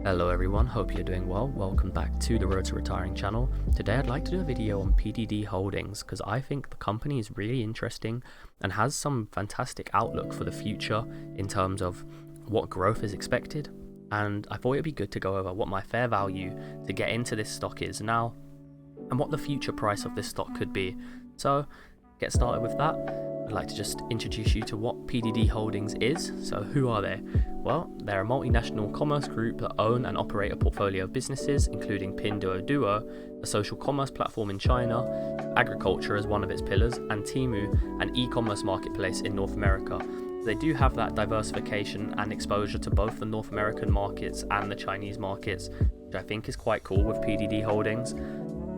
Hello everyone, hope you're doing well. Welcome back to the Road to Retiring channel. Today I'd like to do a video on PDD Holdings because I think the company is really interesting and has some fantastic outlook for the future in terms of what growth is expected. And I thought it'd be good to go over what my fair value to get into this stock is now and what the future price of this stock could be. So get started with that. I'd like to just introduce you to what PDD Holdings is. So who are they? Well, they're a multinational commerce group that own and operate a portfolio of businesses, including Pinduoduo, a social commerce platform in China, agriculture as one of its pillars, and Temu, an e-commerce marketplace in North America. They do have that diversification and exposure to both the North American markets and the Chinese markets, which I think is quite cool with PDD Holdings.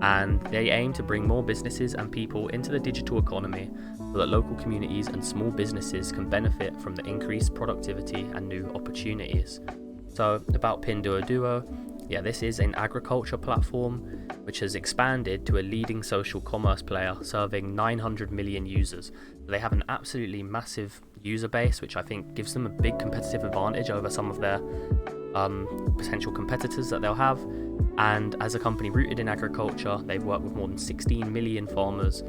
And they aim to bring more businesses and people into the digital economy so that local communities and small businesses can benefit from the increased productivity and new opportunities. So about Pinduoduo, this is an agriculture platform which has expanded to a leading social commerce player serving 900 million users. They have an absolutely massive user base, which I think gives them a big competitive advantage over some of their potential competitors that they'll have. And as a company rooted in agriculture, they've worked with more than 16 million farmers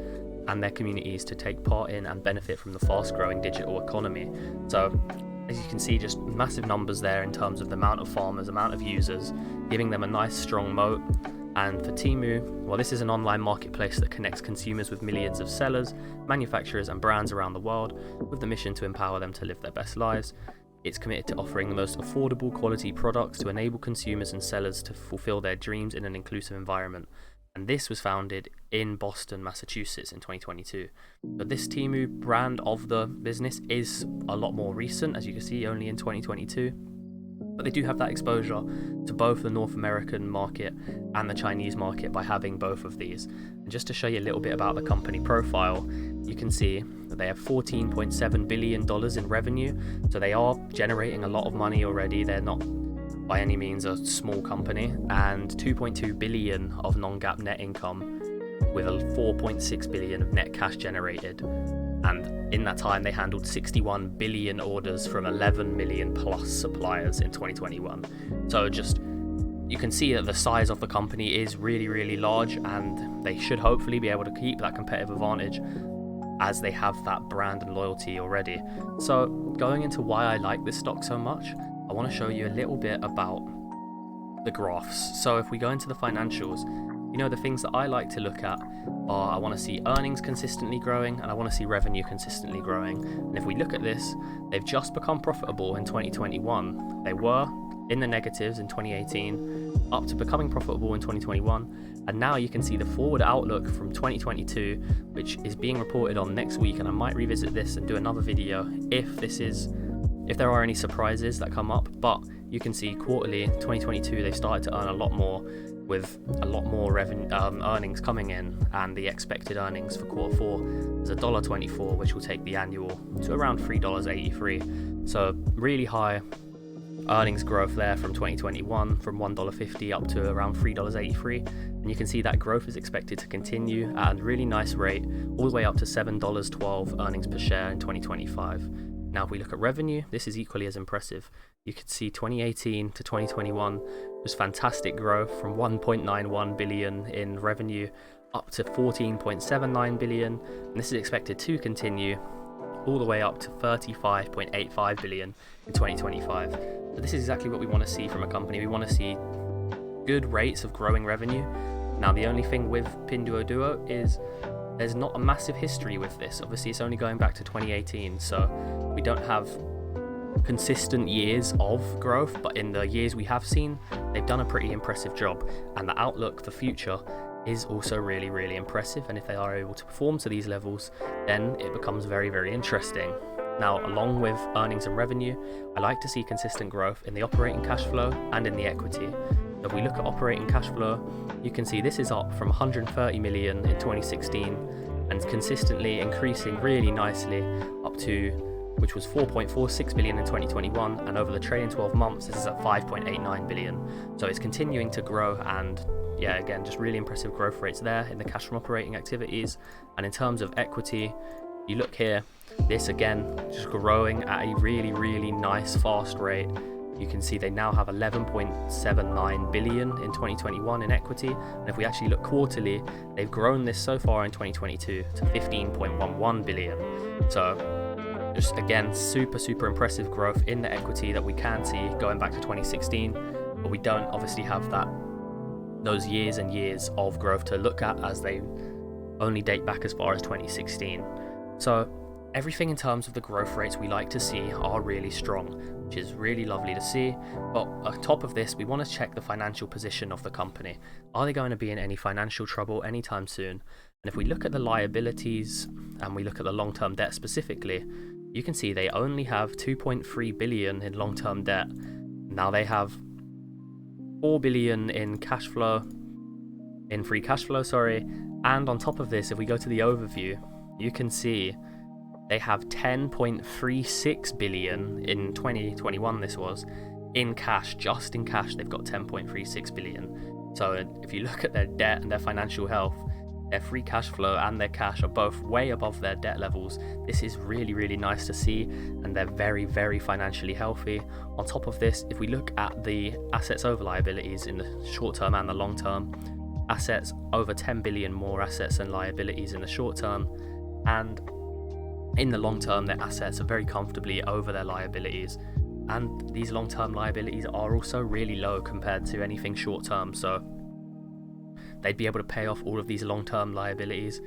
and their communities to take part in and benefit from the fast-growing digital economy. So as you can see, just massive numbers there in terms of the amount of farmers, amount of users, giving them a nice strong moat. And for Temu, well, this is an online marketplace that connects consumers with millions of sellers, manufacturers and brands around the world with the mission to empower them to live their best lives. It's committed to offering the most affordable quality products to enable consumers and sellers to fulfill their dreams in an inclusive environment. And this was founded in Boston, Massachusetts in 2022. But this Temu brand of the business is a lot more recent, as you can see, only in 2022. But they do have that exposure to both the North American market and the Chinese market by having both of these. And just to show you a little bit about the company profile, you can see that they have $14.7 billion in revenue. So they are generating a lot of money already. They're not by any means a small company, and 2.2 billion of non-GAAP net income with a 4.6 billion of net cash generated. And in that time, they handled 61 billion orders from 11 million plus suppliers in 2021. So just, you can see that the size of the company is really, really large, and they should hopefully be able to keep that competitive advantage as they have that brand and loyalty already. So going into why I like this stock so much, I want to show you a little bit about the graphs. So if we go into the financials, the things that I like to look at are I want to see earnings consistently growing and I want to see revenue consistently growing. And if we look at this, they've just become profitable in 2021. They were in the negatives in 2018 up to becoming profitable in 2021. And now you can see the forward outlook from 2022, which is being reported on next week. And I might revisit this and do another video if there are any surprises that come up. But you can see quarterly 2022, they started to earn a lot more with a lot more revenue earnings coming in, and the expected earnings for quarter 4 is $1.24, which will take the annual to around $3.83. So really high earnings growth there from 2021, from $1.50 up to around $3.83. And you can see that growth is expected to continue at a really nice rate all the way up to $7.12 earnings per share in 2025. Now, if we look at revenue, this is equally as impressive. You can see 2018 to 2021 was fantastic growth from 1.91 billion in revenue up to 14.79 billion. And this is expected to continue all the way up to 35.85 billion in 2025. So this is exactly what we want to see from a company. We want to see good rates of growing revenue. Now, the only thing with Pinduoduo is there's not a massive history with this. Obviously, it's only going back to 2018, so we don't have consistent years of growth, but in the years we have seen, they've done a pretty impressive job, and the outlook for future is also really, really impressive. And if they are able to perform to these levels, then it becomes very, very interesting. Now, along with earnings and revenue, I like to see consistent growth in the operating cash flow and in the equity. So if we look at operating cash flow, you can see this is up from 130 million in 2016 and consistently increasing really nicely up to, which was 4.46 billion in 2021, and over the trailing 12 months this is at 5.89 billion. So it's continuing to grow, and again, just really impressive growth rates there in the cash from operating activities. And in terms of equity, you look here, this again just growing at a really, really nice fast rate. you can see they now have 11.79 billion in 2021 in equity, and if we actually look quarterly, they've grown this so far in 2022 to 15.11 billion. So just again, super impressive growth in the equity that we can see going back to 2016, but we don't obviously have those years and years of growth to look at, as they only date back as far as 2016. So everything in terms of the growth rates we like to see are really strong, which is really lovely to see. But on top of this, we want to check the financial position of the company. Are they going to be in any financial trouble anytime soon? And if we look at the liabilities and we look at the long-term debt specifically, you can see they only have 2.3 billion in long-term debt. Now they have 4 billion in free cash flow, and on top of this, if we go to the overview, you can see they have 10.36 billion in 2021, this was, in cash. Just in cash, they've got 10.36 billion. So if you look at their debt and their financial health, their free cash flow and their cash are both way above their debt levels. This is really nice to see, and they're very financially healthy. On top of this, if we look at the assets over liabilities in the short term and the long term, assets over 10 billion more assets than liabilities in the short term, and in the long term their assets are very comfortably over their liabilities, and these long-term liabilities are also really low compared to anything short-term, so they'd be able to pay off all of these long-term liabilities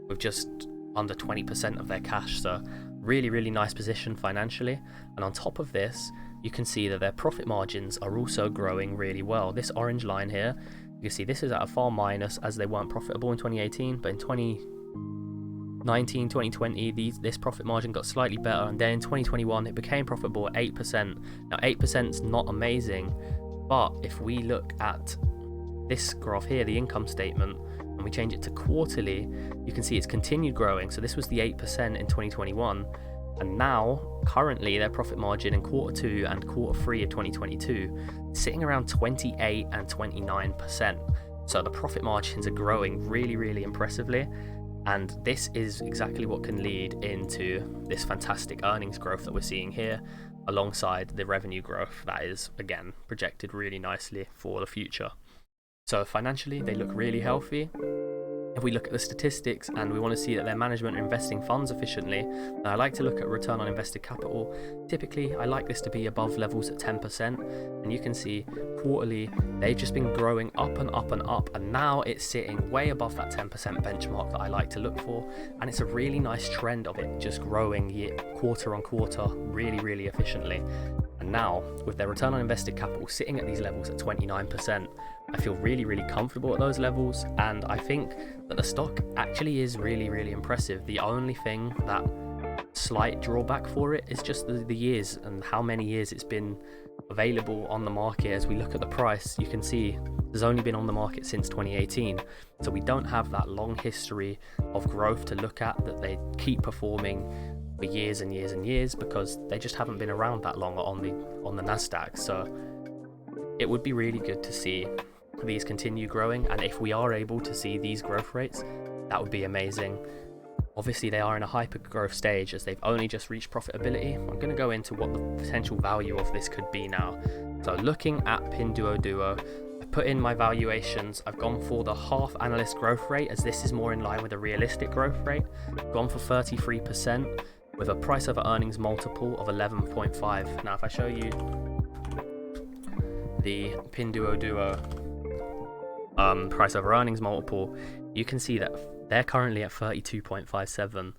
with just under 20% of their cash. So really nice position financially. And on top of this, you can see that their profit margins are also growing really well. This orange line here, you can see this is at a far minus, as they weren't profitable in 2018, but in 2019, 2020, this profit margin got slightly better, and then in 2021 it became profitable at 8%. Now 8% is not amazing, but if we look at this graph here, the income statement, and we change it to quarterly, you can see it's continued growing. So this was the 8% in 2021, and now currently their profit margin in Q2 and Q3 of 2022 sitting around 28 and 29%. So the profit margins are growing really impressively, and this is exactly what can lead into this fantastic earnings growth that we're seeing here, alongside the revenue growth that is again projected really nicely for the future. So financially, they look really healthy. If we look at the statistics and we want to see that their management are investing funds efficiently, I like to look at return on invested capital. Typically, I like this to be above levels at 10%. And you can see quarterly, they've just been growing up and up, and now it's sitting way above that 10% benchmark that I like to look for. And it's a really nice trend of it just growing quarter on quarter really efficiently. And now, with their return on invested capital sitting at these levels at 29%, I feel really comfortable at those levels, and I think that the stock actually is really impressive. The only thing, that slight drawback for it, is just the years and how many years it's been available on the market. As we look at the price, you can see it's only been on the market since 2018, so we don't have that long history of growth to look at, that they keep performing for years and years, because they just haven't been around that long on the Nasdaq. So it would be really good to see these continue growing, and if we are able to see these growth rates, that would be amazing. Obviously they are in a hyper growth stage, as they've only just reached profitability. I'm going to go into what the potential value of this could be now. So looking at Pinduoduo, I put in my valuations. I've gone for the half analyst growth rate, as this is more in line with a realistic growth rate. I've gone for 33% with a price over earnings multiple of 11.5. Now if I show you the Pinduoduo price over earnings multiple, you can see that they're currently at 32.57.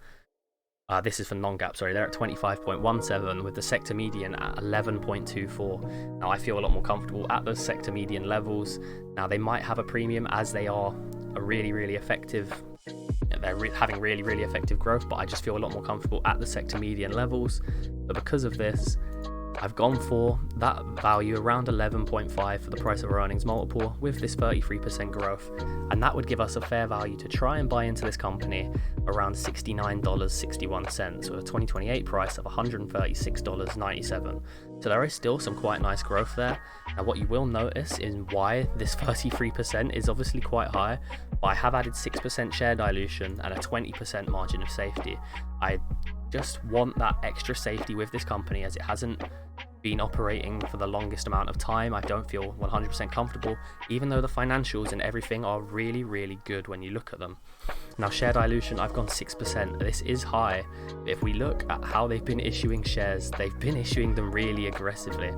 This is for non-GAAP, sorry, they're at 25.17 with the sector median at 11.24. Now I feel a lot more comfortable at those sector median levels. Now they might have a premium, as they are a really effective, they're having really effective growth, but I just feel a lot more comfortable at the sector median levels. But because of this, I've gone for that value around 11.5 for the price over earnings multiple with this 33% growth, and that would give us a fair value to try and buy into this company around $69.61 with a 2028 price of $136.97. So there is still some quite nice growth there. Now what you will notice is why this 33% is obviously quite high, but I have added 6% share dilution and a 20% margin of safety. I just want that extra safety with this company, as it hasn't been operating for the longest amount of time. I don't feel 100% comfortable, even though the financials and everything are really, really good when you look at them. Now, share dilution, I've gone 6%. This is high. If we look at how they've been issuing shares, they've been issuing them really aggressively.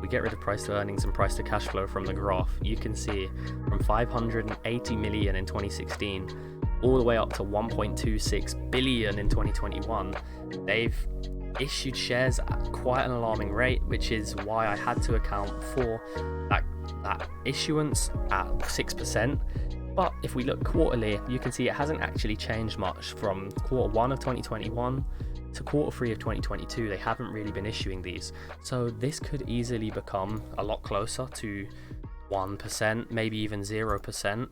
We get rid of price to earnings and price to cash flow from the graph. You can see from 580 million in 2016 all the way up to 1.26 billion in 2021. They've issued shares at quite an alarming rate, which is why I had to account for that issuance at 6%. But if we look quarterly, you can see it hasn't actually changed much from Q1 of 2021 to Q3 of 2022. They haven't really been issuing these, so this could easily become a lot closer to 1%, maybe even 0%,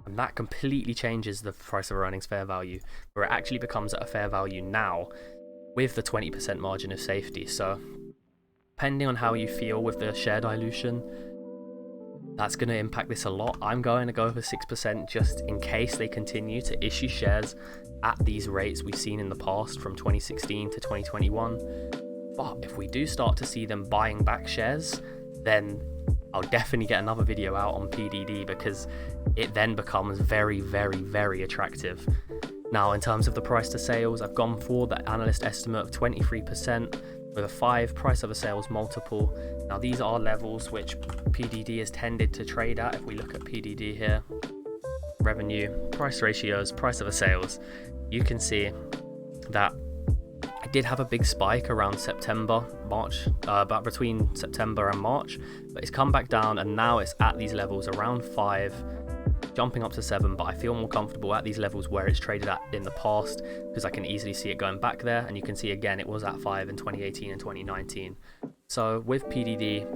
and that completely changes the price of earnings fair value, where it actually becomes at a fair value now with the 20% margin of safety. So depending on how you feel with the share dilution, that's going to impact this a lot. I'm going to go for 6% just in case they continue to issue shares at these rates we've seen in the past from 2016 to 2021. But if we do start to see them buying back shares, then I'll definitely get another video out on PDD, because it then becomes very, very, very attractive. Now, in terms of the price to sales, I've gone for the analyst estimate of 23% with a 5 price over sales multiple. Now, these are levels which PDD has tended to trade at. If we look at PDD here, revenue, price ratios, price over sales, you can see that it did have a big spike around September, March, about between September and March, but it's come back down, and now it's at these levels around 5, jumping up to 7, but I feel more comfortable at these levels where it's traded at in the past, because I can easily see it going back there, and you can see again it was at 5 in 2018 and 2019. So with PDD,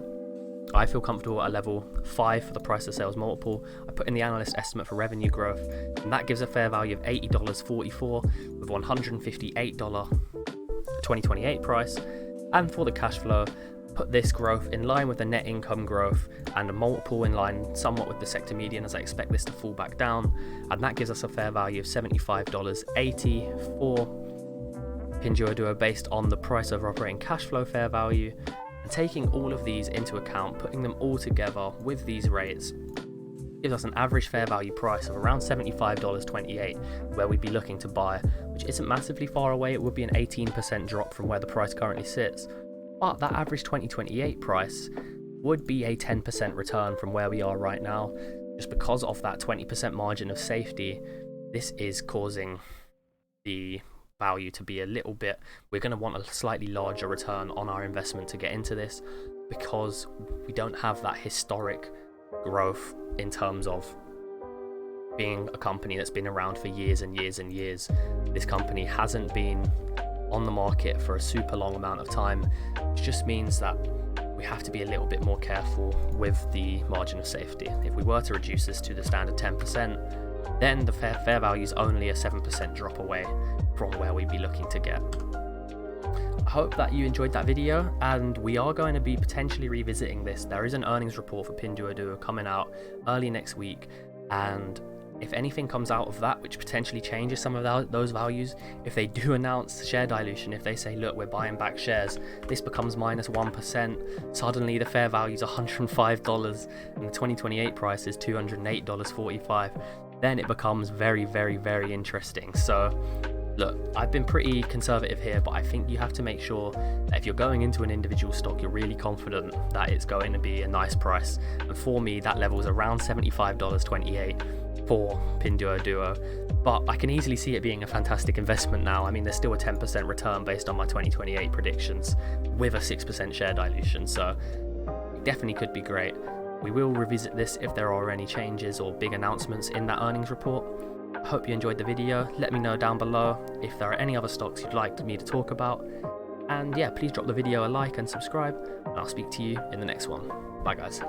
I feel comfortable at a level 5 for the price to sales multiple. I put in the analyst estimate for revenue growth, and that gives a fair value of $80.44 with $158 2028 price. And for the cash flow, put this growth in line with the net income growth and a multiple in line somewhat with the sector median, as I expect this to fall back down, and that gives us a fair value of $75.80 for Pinduoduo based on the price over operating cash flow fair value. And taking all of these into account, putting them all together with these rates, gives us an average fair value price of around $75.28 where we'd be looking to buy, which isn't massively far away. It would be an 18% drop from where the price currently sits, but that average 2028 price would be a 10% return from where we are right now. Just because of that 20% margin of safety, this is causing the value to be a little bit, we're going to want a slightly larger return on our investment to get into this, because we don't have that historic growth in terms of being a company that's been around for years and years and years. This company hasn't been on the market for a super long amount of time, which just means that we have to be a little bit more careful with the margin of safety. If we were to reduce this to the standard 10%, then the fair value is only a 7% drop away from where we'd be looking to get. I hope that you enjoyed that video, and we are going to be potentially revisiting this. There is an earnings report for Pinduoduo coming out early next week, and if anything comes out of that which potentially changes some of those values, if they do announce share dilution, if they say, look, we're buying back shares, this becomes minus 1%, suddenly the fair value is $105 and the 2028 price is $208.45, then it becomes very, very, very interesting. So look, I've been pretty conservative here, but I think you have to make sure that if you're going into an individual stock, you're really confident that it's going to be a nice price. And for me, that level is around $75.28 for Pinduoduo. But I can easily see it being a fantastic investment now. I mean, there's still a 10% return based on my 2028 predictions with a 6% share dilution, so it definitely could be great. We will revisit this if there are any changes or big announcements in that earnings report. I hope you enjoyed the video. Let me know down below if there are any other stocks you'd like me to talk about. And yeah, please drop the video a like and subscribe, and I'll speak to you in the next one. Bye guys.